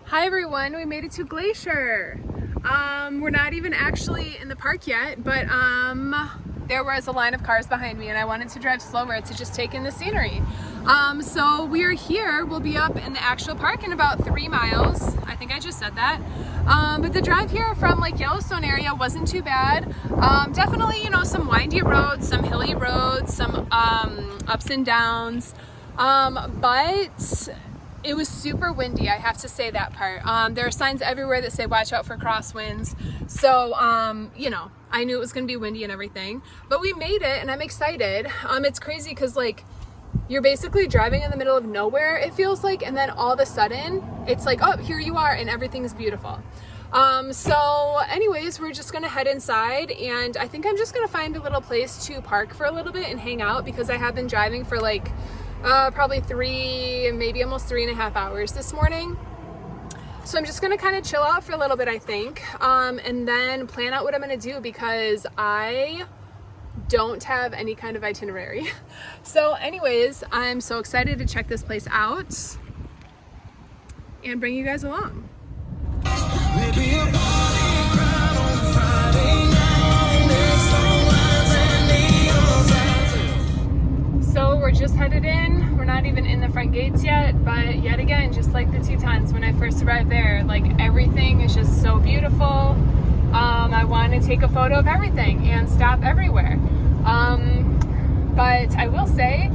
Hi everyone, we made it to Glacier. We're not even actually in the park yet, but there was a line of cars behind me and I wanted to drive slower to just take in the scenery. So we're here, we'll be up in the actual park in about 3 miles. I think I just said that. But the drive here from like Yellowstone area wasn't too bad. Definitely, you know, some windy roads, some hilly roads, some ups and downs. But it was super windy, I have to say that part. There are signs everywhere that say watch out for crosswinds. So, you know, I knew it was gonna be windy and everything, but we made it and I'm excited. It's crazy because like you're basically driving in the middle of nowhere, it feels like, and then all of a sudden it's like, oh, here you are and everything's beautiful. So anyways, we're just gonna head inside and I think I'm just gonna find a little place to park for a little bit and hang out because I have been driving for like probably 3, maybe almost 3.5 hours this morning. So I'm just gonna kind of chill out for a little bit, I think, and then plan out what I'm gonna do because I don't have any kind of itinerary. So anyways, I'm so excited to check this place out and bring you guys along. So we're just headed in. We're not even in the front gates yet, but yet again, just like the Tetons when I first arrived there, like everything is just so beautiful. I want to take a photo of everything and stop everywhere. But I will say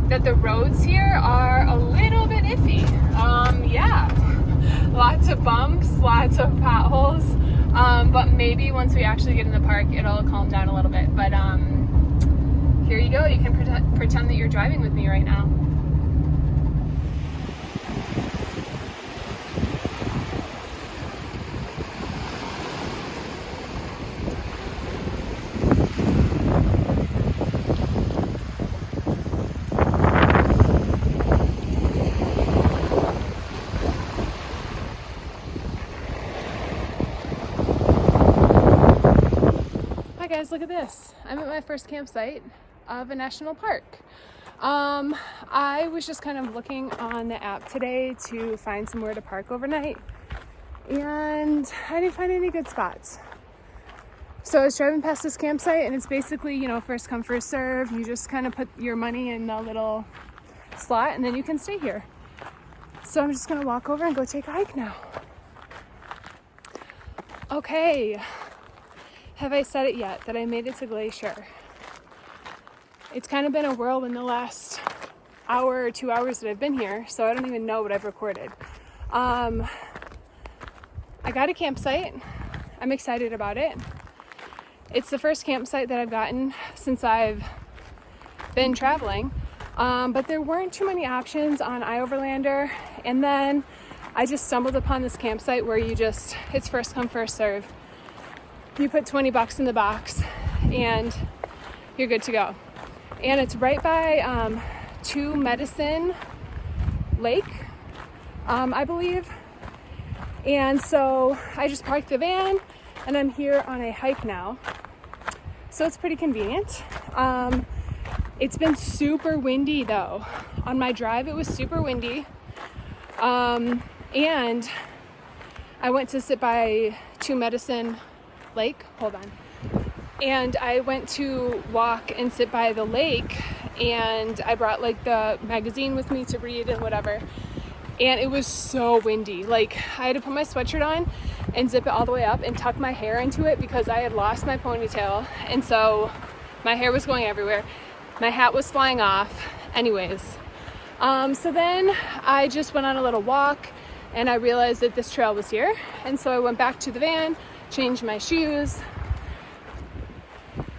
that the roads here are a little bit iffy. Yeah, lots of bumps, lots of potholes. But maybe once we actually get in the park, it'll calm down a little bit. But here you go. You can pretend that you're driving with me right now. Hi guys, look at this. I'm at my first campsite of a national park. I was just kind of looking on the app today to find somewhere to park overnight and I didn't find any good spots. So I was driving past this campsite and it's basically, you know, first come, first serve. You just kind of put your money in the little slot and then you can stay here. So I'm just gonna walk over and go take a hike now. Okay, have I said it yet that I made it to Glacier? It's kind of been a whirlwind the last hour or 2 hours that I've been here, so I don't even know what I've recorded. I got a campsite. I'm excited about it. It's the first campsite that I've gotten since I've been traveling, but there weren't too many options on iOverlander, and then I just stumbled upon this campsite where it's first come, first serve. You put $20 in the box and you're good to go. And it's right by Two Medicine Lake, I believe. And so I just parked the van and I'm here on a hike now. So it's pretty convenient. It's been super windy though. On my drive, it was super windy. And I went to sit by Two Medicine Lake. Hold on. And I went to walk and sit by the lake and I brought like the magazine with me to read and whatever. And it was so windy. Like I had to put my sweatshirt on and zip it all the way up and tuck my hair into it because I had lost my ponytail. And so my hair was going everywhere. My hat was flying off. Anyways, so then I just went on a little walk and I realized that this trail was here. And so I went back to the van, changed my shoes.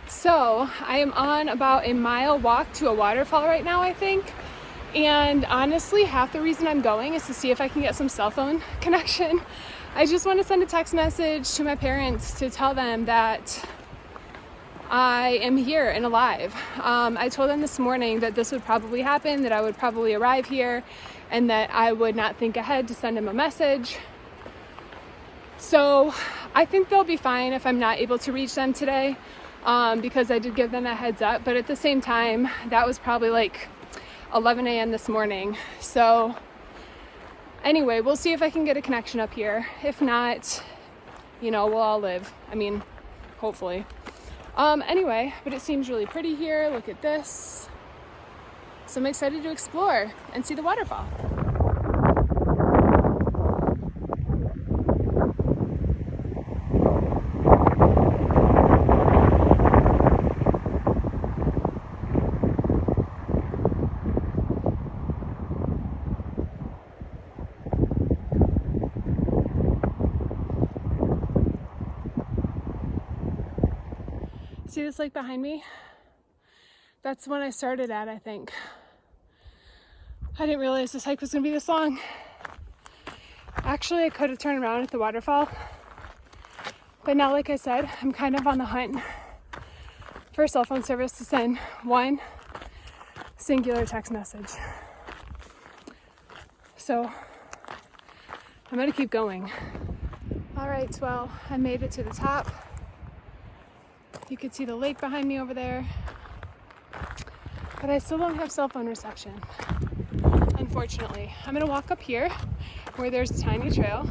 So I am on about a mile walk to a waterfall right now, I think. And honestly, half the reason I'm going is to see if I can get some cell phone connection. I just want to send a text message to my parents to tell them that I am here and alive. I told them this morning that this would probably happen, that I would probably arrive here, and that I would not think ahead to send them a message. So I think they'll be fine if I'm not able to reach them today. Because I did give them a heads up, but at the same time, that was probably like 11 a.m. this morning. So Anyway, we'll see if I can get a connection up here. If not, you know, we'll all live. I mean, hopefully. Anyway, but it seems really pretty here. Look at this. So I'm excited to explore and see the waterfall. See this lake behind me? That's when I started at, I think. I didn't realize this hike was gonna be this long. Actually, I could have turned around at the waterfall, but now, like I said, I'm kind of on the hunt for cell phone service to send one singular text message. So I'm gonna keep going. All right, well, I made it to the top. You can see the lake behind me over there, but I still don't have cell phone reception, unfortunately. I'm gonna walk up here where there's a tiny trail,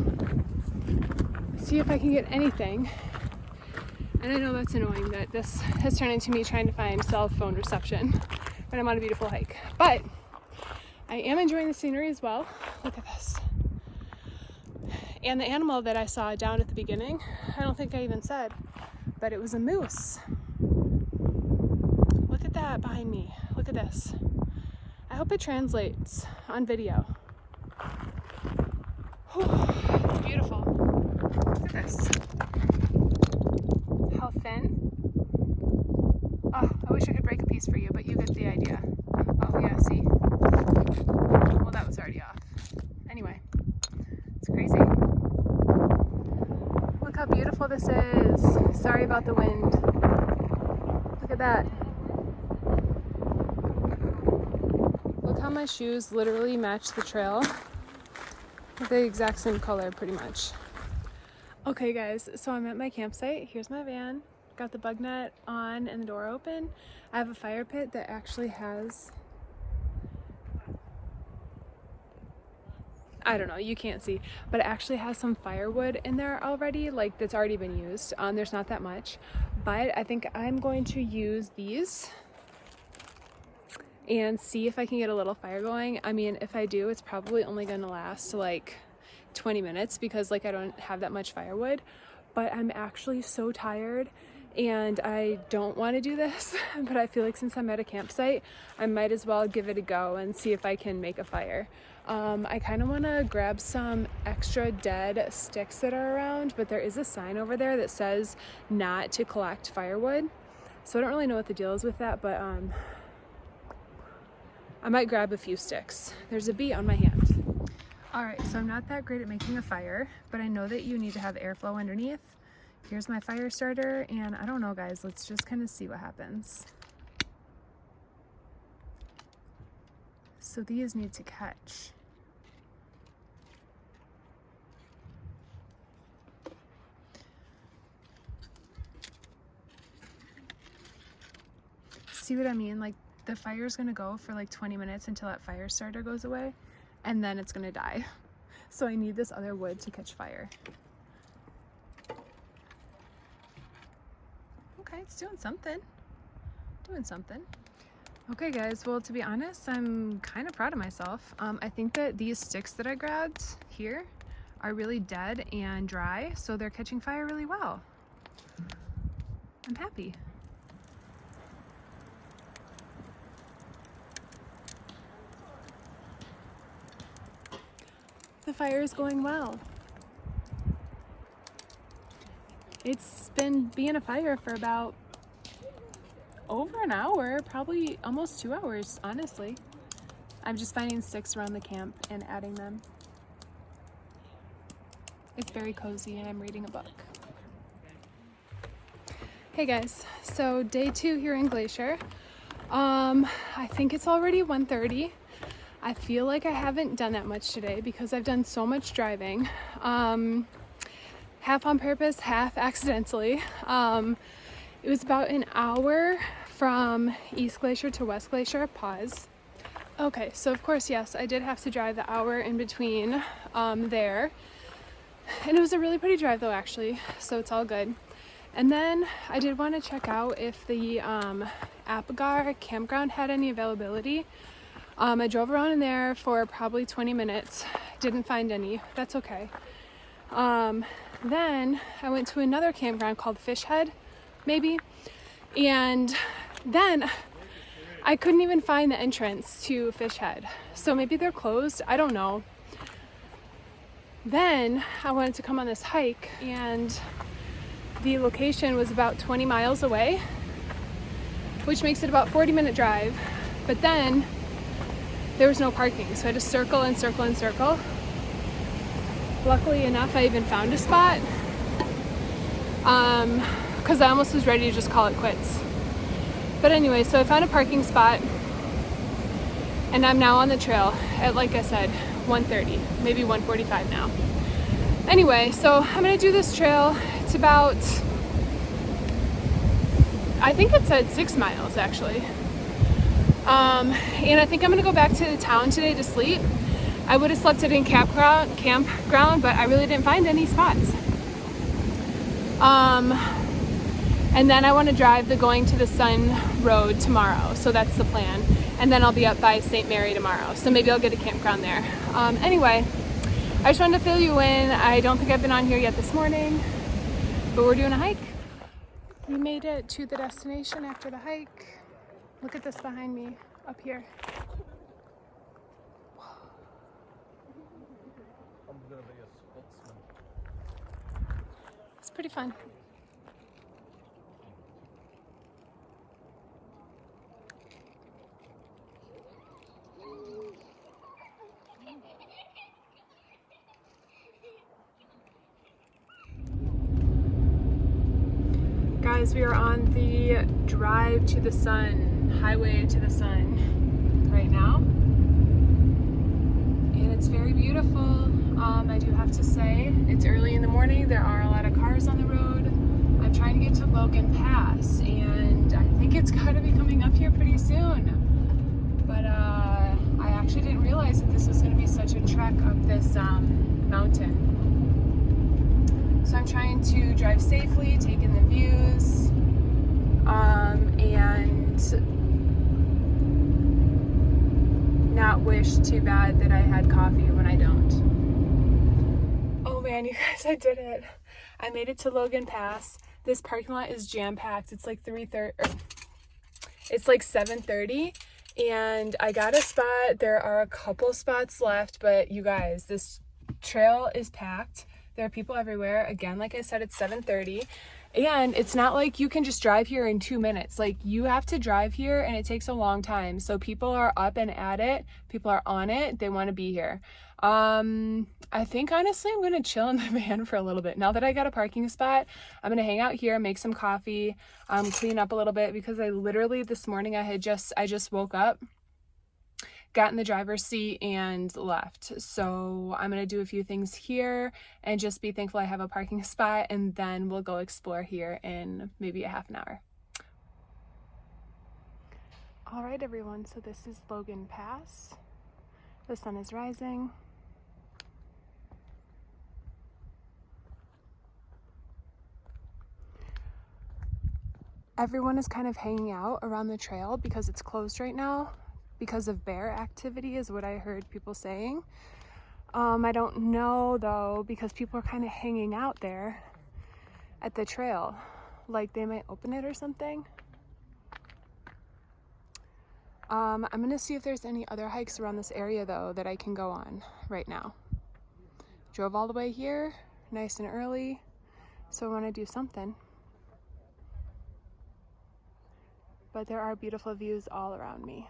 see if I can get anything. And I know that's annoying that this has turned into me trying to find cell phone reception when I'm on a beautiful hike, but I am enjoying the scenery as well. Look at this. And the animal that I saw down at the beginning, I don't think I even said, but it was a moose. Look at that behind me. Look at this. I hope it translates on video. Whew, it's beautiful. Look at this. How thin. Oh, I wish I could break a piece for you, but you get the idea. Oh yeah, see? Well, that was already off. Anyway, it's crazy. Look how beautiful this is. Sorry about the wind. Look at that. Look how my shoes literally match the trail. They're the exact same color, pretty much. Okay guys, so I'm at my campsite. Here's my van. Got the bug net on and the door open. I have a fire pit that actually has, I don't know, you can't see, but it actually has some firewood in there already, like that's already been used. There's not that much, but I think I'm going to use these and see if I can get a little fire going. I mean, if I do, it's probably only going to last like 20 minutes because like I don't have that much firewood, but I'm actually so tired and I don't want to do this, but I feel like since I'm at a campsite, I might as well give it a go and see if I can make a fire. I kind of want to grab some extra dead sticks that are around, but there is a sign over there that says not to collect firewood. So I don't really know what the deal is with that, but I might grab a few sticks. There's a bee on my hand. All right, so I'm not that great at making a fire, but I know that you need to have airflow underneath. Here's my fire starter, and I don't know guys, let's just kind of see what happens. So these need to catch. See what I mean? Like the fire's gonna go for like 20 minutes until that fire starter goes away, and then it's gonna die. So I need this other wood to catch fire. Okay, it's doing something. Doing something. Okay guys, well to be honest, I'm kind of proud of myself. I think that these sticks that I grabbed here are really dead and dry, so they're catching fire really well. I'm happy. The fire is going well. It's been being a fire for about over an hour, probably almost 2 hours, honestly. I'm just finding sticks around the camp and adding them. It's very cozy and I'm reading a book. Hey guys, so day 2 here in Glacier. I think it's already 1:30. I feel like I haven't done that much today because I've done so much driving. Half on purpose, half accidentally. It was about an hour from East Glacier to West Glacier, pause. Okay, so of course, yes, I did have to drive the hour in between there. And it was a really pretty drive though, actually, so it's all good. And then I did want to check out if the Apgar campground had any availability. I drove around in there for probably 20 minutes, didn't find any. That's okay. Then I went to another campground called Fishhead, maybe, and then I couldn't even find the entrance to Fishhead. So maybe they're closed, I don't know. Then I wanted to come on this hike, and the location was about 20 miles away, which makes it about 40-minute drive. But then there was no parking, so I had to circle and circle and circle. Luckily enough, I even found a spot, because I almost was ready to just call it quits. But anyway, so I found a parking spot, and I'm now on the trail at, like I said, 1:30, maybe 1:45 now. Anyway, so I'm gonna do this trail. It's about, I think it said 6 miles actually. And I think I'm gonna go back to the town today to sleep. I would have slept at a campground, but I really didn't find any spots. And then I want to drive the Going to the Sun road tomorrow, so that's the plan. And then I'll be up by St. Mary tomorrow, so maybe I'll get a campground there. Anyway, I just wanted to fill you in. I don't think I've been on here yet this morning, but we're doing a hike. We made it to the destination after the hike. Look at this behind me up here. It's pretty fun. Guys, we are on the drive to the sun, highway to the sun right now, and it's very beautiful. I do have to say, it's early in the morning. There are a lot of cars on the road. I'm trying to get to Logan Pass, and I think it's got to be coming up here pretty soon. But I actually didn't realize that this was going to be such a trek up this mountain. So I'm trying to drive safely, take in the views, and not wish too bad that I had coffee when I don't. Oh man, you guys, I did it. I made it to Logan Pass. This parking lot is jam-packed. It's like 7:30, and I got a spot. There are a couple spots left, but you guys, this trail is packed. There are people everywhere. Again, like I said, it's 7:30, and it's not like you can just drive here in 2 minutes. Like, you have to drive here, and it takes a long time. So people are up and at it. People are on it. They want to be here. I think honestly I'm gonna chill in the van for a little bit. Now that I got a parking spot, I'm gonna hang out here, make some coffee, clean up a little bit, because I literally this morning I just woke up, got in the driver's seat and left. So I'm gonna do a few things here and just be thankful I have a parking spot, and then we'll go explore here in maybe a half an hour. All right, everyone, so this is Logan Pass. The sun is rising. Everyone is kind of hanging out around the trail because it's closed right now because of bear activity, is what I heard people saying. I don't know though, because people are kind of hanging out there at the trail, like they might open it or something. I'm gonna see if there's any other hikes around this area though that I can go on right now. Drove all the way here nice and early, so I want to do something. But there are beautiful views all around me.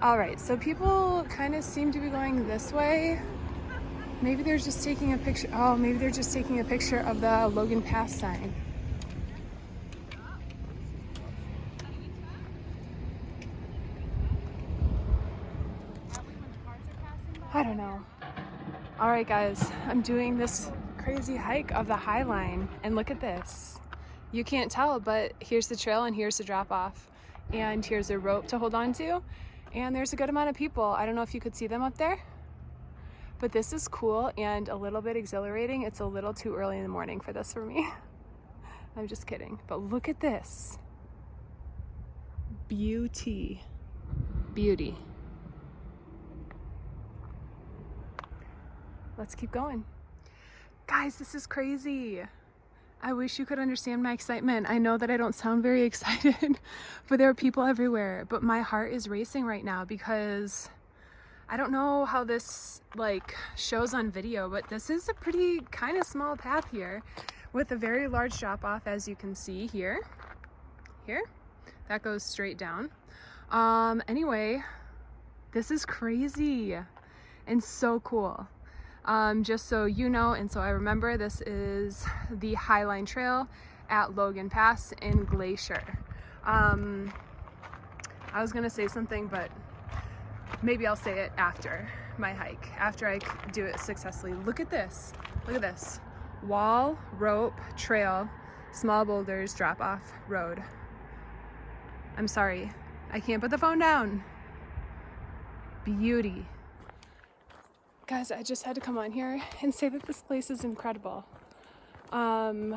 All right, so people kind of seem to be going this way. Maybe they're just taking a picture. Oh, maybe they're just taking a picture of the Logan Pass sign. I don't know. All right, guys, I'm doing this crazy hike of the High Line, and look at this. You can't tell, but here's the trail and here's the drop off, and here's a rope to hold on to, and there's a good amount of people. I don't know if you could see them up there, but this is cool and a little bit exhilarating. It's a little too early in the morning for this for me. I'm just kidding, but look at this. Beauty. Beauty. Let's keep going. Guys, this is crazy. I wish you could understand my excitement. I know that I don't sound very excited, but there are people everywhere. But my heart is racing right now because I don't know how this like shows on video, but this is a pretty kind of small path here with a very large drop off, as you can see here. Here, that goes straight down. Anyway, this is crazy and so cool. Just so you know, and so I remember, this is the Highline Trail at Logan Pass in Glacier. I was gonna say something, but maybe I'll say it after my hike, after I do it successfully. Look at this. Look at this. Wall, rope, trail, small boulders, drop off, road. I'm sorry, I can't put the phone down. Beauty. Guys, I just had to come on here and say that this place is incredible. I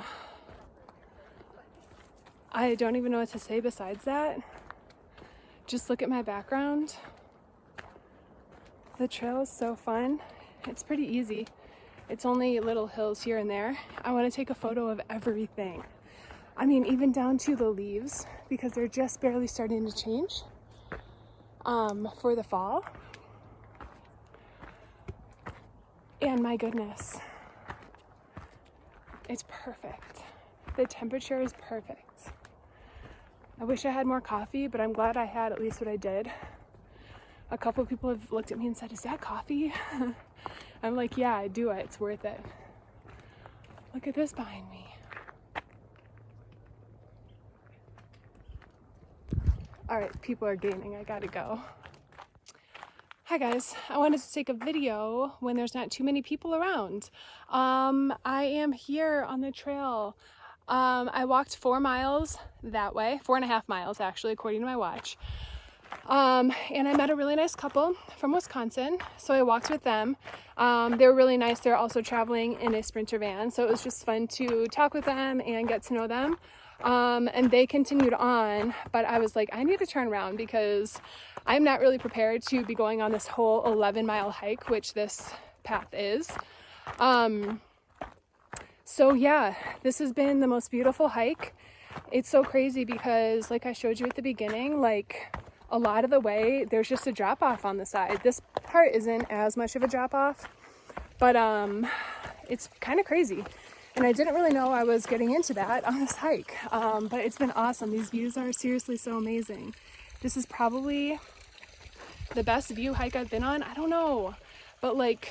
don't even know what to say besides that. Just look at my background. The trail is so fun. It's pretty easy. It's only little hills here and there. I want to take a photo of everything. I mean, even down to the leaves, because they're just barely starting to change for the fall. And my goodness, it's perfect. The temperature is perfect. I wish I had more coffee, but I'm glad I had at least what I did. A couple of people have looked at me and said, "Is that coffee?" I'm like, yeah, do it. It's worth it. Look at this behind me. All right, people are gaining. I gotta go. Hi guys, I wanted to take a video when there's not too many people around. I am here on the trail. I walked 4 miles that way, 4.5 miles actually, according to my watch. And I met a really nice couple from Wisconsin, so I walked with them. They were really nice. They're also traveling in a Sprinter van, so it was just fun to talk with them and get to know them. And they continued on, but I was like, I need to turn around because I'm not really prepared to be going on this whole 11-mile hike, which this path is. So yeah, this has been the most beautiful hike. It's so crazy because, like I showed you at the beginning, like a lot of the way there's just a drop off on the side. This part isn't as much of a drop off, but it's kind of crazy. And I didn't really know I was getting into that on this hike, but it's been awesome. These views are seriously so amazing. This is probably the best view hike I've been on. I don't know, but like,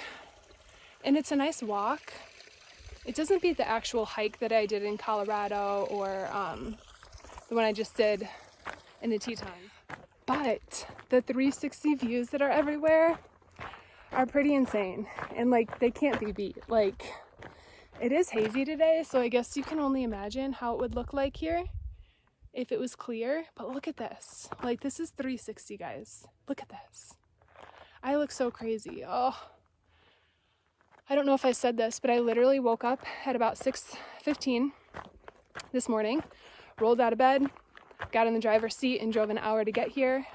and it's a nice walk. It doesn't beat the actual hike that I did in Colorado or the one I just did in the Tetons. But the 360 views that are everywhere are pretty insane, and like they can't be beat. Like, it is hazy today, so I guess you can only imagine how it would look like here if it was clear. But look at this. Like, this is 360, guys. Look at this. I look so crazy. Oh, I don't know if I said this, but I literally woke up at about 6:15 this morning, rolled out of bed, got in the driver's seat, and drove an hour to get here.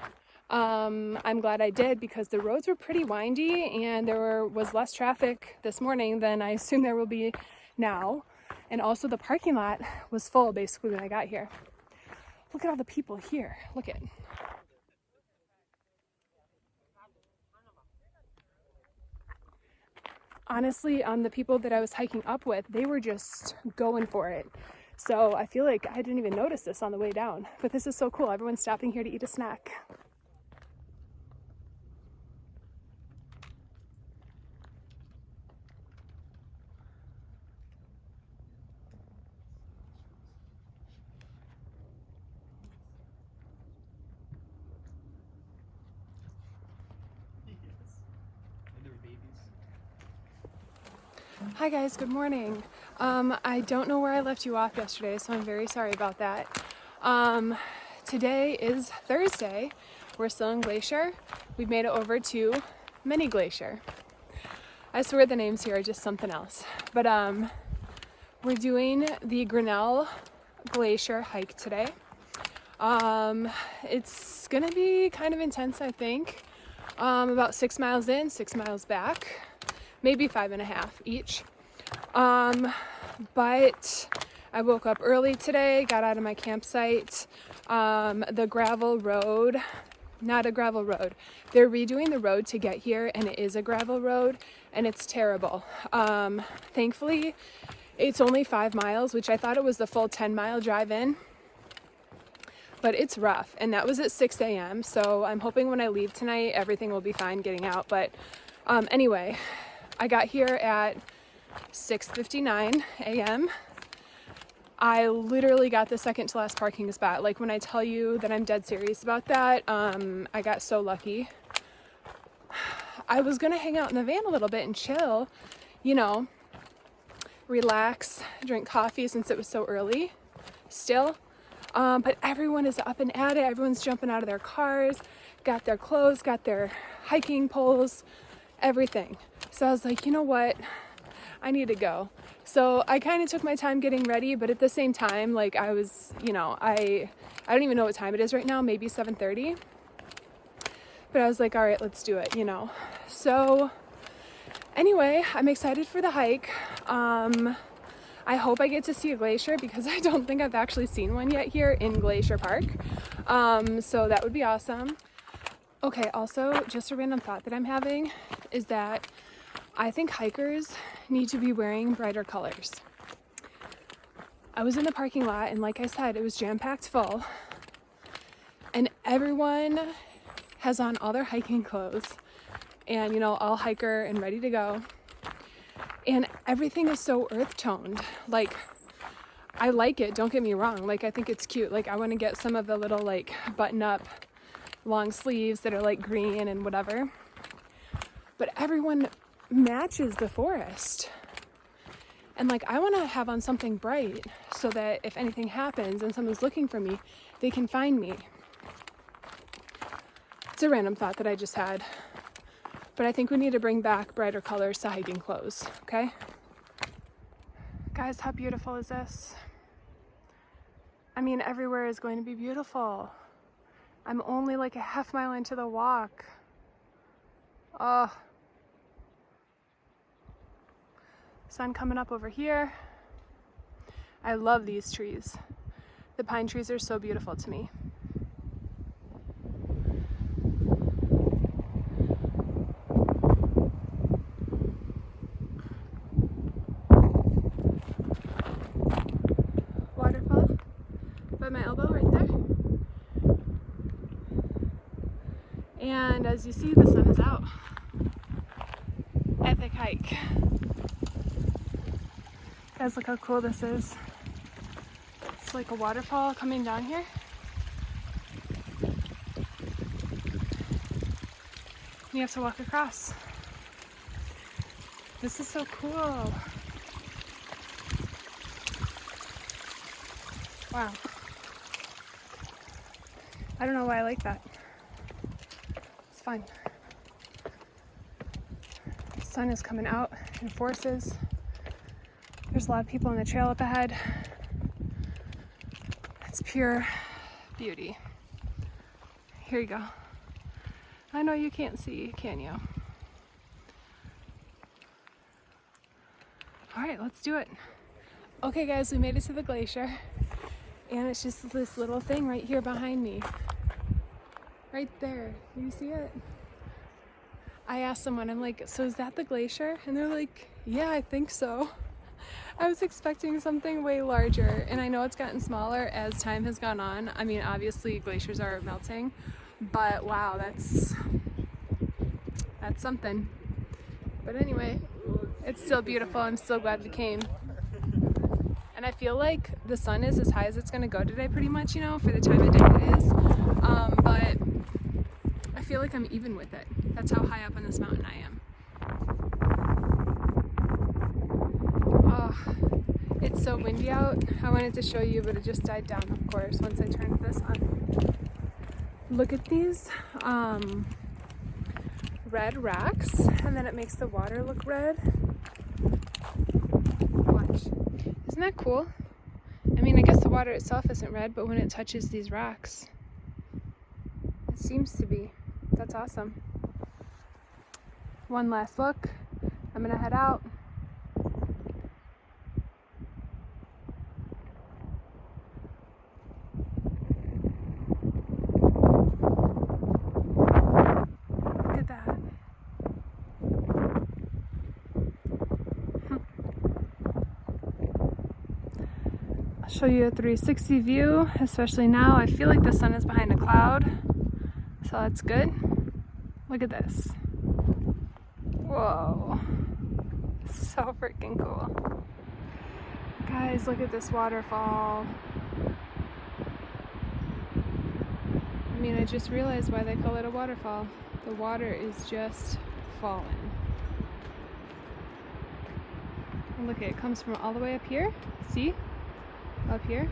I'm glad I did because the roads were pretty windy and there was less traffic this morning than I assume there will be now. And also the parking lot was full basically when I got here. Look at all the people here. Look at it. Honestly, the people that I was hiking up with, they were just going for it. So I feel like I didn't even notice this on the way down. But this is so cool. Everyone's stopping here to eat a snack. Hi guys, good morning. I don't know where I left you off yesterday, so I'm very sorry about that. Today is Thursday. We're still in Glacier. We've made it over to Mini Glacier. I swear the names here are just something else. But we're doing the Grinnell Glacier hike today. It's gonna be kind of intense, I think. About 6 miles in, 6 miles back, maybe 5.5 each. But I woke up early today, got out of my campsite. The gravel road, not a gravel road. They're redoing the road to get here, and it is a gravel road, and it's terrible. Thankfully, it's only 5 miles, which I thought it was the full 10-mile drive in. But it's rough, and that was at 6 a.m. So I'm hoping when I leave tonight, everything will be fine getting out. But anyway, I got here at 6:59 a.m. I literally got the second to last parking spot. Like, when I tell you that I'm dead serious about that, I got so lucky. I was gonna hang out in the van a little bit and chill, you know, relax, drink coffee since it was so early still. But everyone is up and at it. Everyone's jumping out of their cars, got their clothes, got their hiking poles, everything. So I was like, you know what? I need to go. So I kind of took my time getting ready, but at the same time, like, I was, you know, I don't even know what time it is right now, maybe 7:30. But I was like, all right, let's do it, you know. So anyway, I'm excited for the hike. I hope I get to see a glacier because I don't think I've actually seen one yet here in Glacier Park. So that would be awesome. Okay, also, just a random thought that I'm having is that I think hikers need to be wearing brighter colors. I was in the parking lot, and like I said, it was jam-packed full, and everyone has on all their hiking clothes and, you know, all hiker and ready to go. And everything is so earth toned. Like, I like it, don't get me wrong. Like, I think it's cute. Like, I want to get some of the little, like, button up long sleeves that are like green and whatever. But everyone matches the forest. And like, I want to have on something bright so that if anything happens and someone's looking for me, they can find me. It's a random thought that I just had. But I think we need to bring back brighter colors to hiking clothes, okay? Guys, how beautiful is this? I mean, everywhere is going to be beautiful. I'm only like a half mile into the walk. Oh. Sun coming up over here. I love these trees. The pine trees are so beautiful to me. Waterfall by my elbow right there. And as you see, the sun is out. Epic hike. Guys, look how cool this is. It's like a waterfall coming down here. You have to walk across. This is so cool. Wow. I don't know why I like that. It's fun. The sun is coming out in forces. There's a lot of people on the trail up ahead. It's pure beauty. Here you go. I know you can't see, can you? All right, let's do it. Okay guys, we made it to the glacier. And it's just this little thing right here behind me. Right there. Do you see it? I asked someone, I'm like, so is that the glacier? And they're like, yeah, I think so. I was expecting something way larger, and I know it's gotten smaller as time has gone on. I mean, obviously glaciers are melting, but wow, that's something. But anyway, it's still beautiful. I'm still glad we came. And I feel like the sun is as high as it's gonna go today pretty much, you know, for the time of day it is. But I feel like I'm even with it. That's how high up on this mountain I am. Oh, it's so windy out. I wanted to show you, but it just died down, of course, once I turned this on. Look at these red rocks, and then it makes the water look red. Watch. Isn't that cool? I mean, I guess the water itself isn't red, but when it touches these rocks, it seems to be. That's awesome. One last look. I'm gonna head out. Look at that. I'll show you a 360 view, especially now. I feel like the sun is behind a cloud, so that's good. Look at this. Whoa. So freaking cool. Guys, look at this waterfall. I mean, I just realized why they call it a waterfall. The water is just falling. And look, it comes from all the way up here. See? Up here.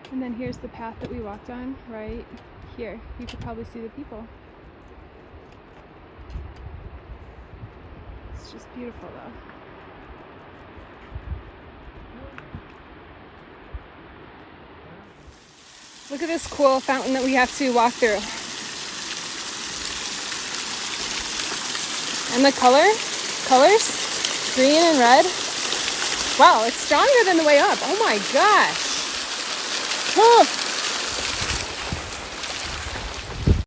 And then here's the path that we walked on right here. You could probably see the people. It's just beautiful though. Look at this cool fountain that we have to walk through. And the colors, green and red. Wow, it's stronger than the way up. Oh my gosh. Oh.